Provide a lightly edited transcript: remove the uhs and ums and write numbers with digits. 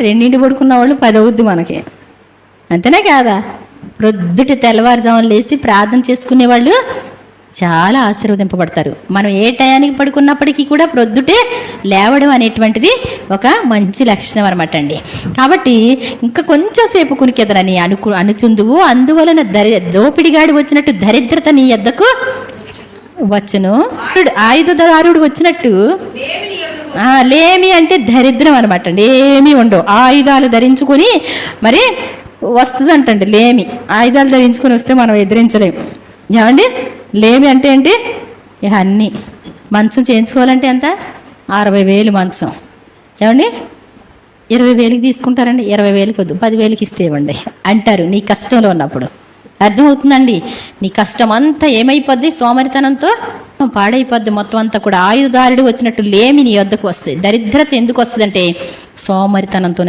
2 పడుకున్న వాళ్ళు 10 అవుద్ది మనకి, అంతేనా కాదా? ప్రొద్దుటి తెల్లవారుజామున లేచి ప్రార్థన చేసుకునేవాళ్ళు చాలా ఆశీర్వదింపబడతారు. మనం ఏ టయానికి పడుకున్నప్పటికీ కూడా ప్రొద్దుటే లేవడం అనేటువంటిది ఒక మంచి లక్షణం అనమాట అండి. కాబట్టి ఇంకా కొంచెం సేపు కునికెదరని అనుచుందువు, అందువలన దోపిడిగాడు వచ్చినట్టు దరిద్రత నీ యొద్దకు వచ్చును. ఆయుధదారుడు వచ్చినట్టు, లేమి అంటే దరిద్రం అనమాట అండి. ఏమీ ఉండవు, ఆయుధాలు ధరించుకొని మరి వస్తుంది అంటండి. లేమి ఆయుధాలు ధరించుకొని వస్తే మనం ఎదిరించలేము. ఏమండి లేమి అంటే ఏంటి? ఇక అన్నీ మంచం చేయించుకోవాలంటే ఎంత? 60,000 మంచం. ఏమండి 20,000కి తీసుకుంటారండి? 20,000కి వద్దు, 10,000కి ఇస్తే ఇవ్వండి అంటారు నీ కష్టంలో ఉన్నప్పుడు. అర్థమవుతుందండి? నీ కష్టం అంతా ఏమైపోద్ది? సోమరితనంతో పాడైపోద్ది మొత్తం అంతా కూడా. ఆయుధారుడు వచ్చినట్టు లేమి నీ వద్దకు వస్తుంది. దరిద్రత ఎందుకు వస్తుందంటే సోమరితనంతో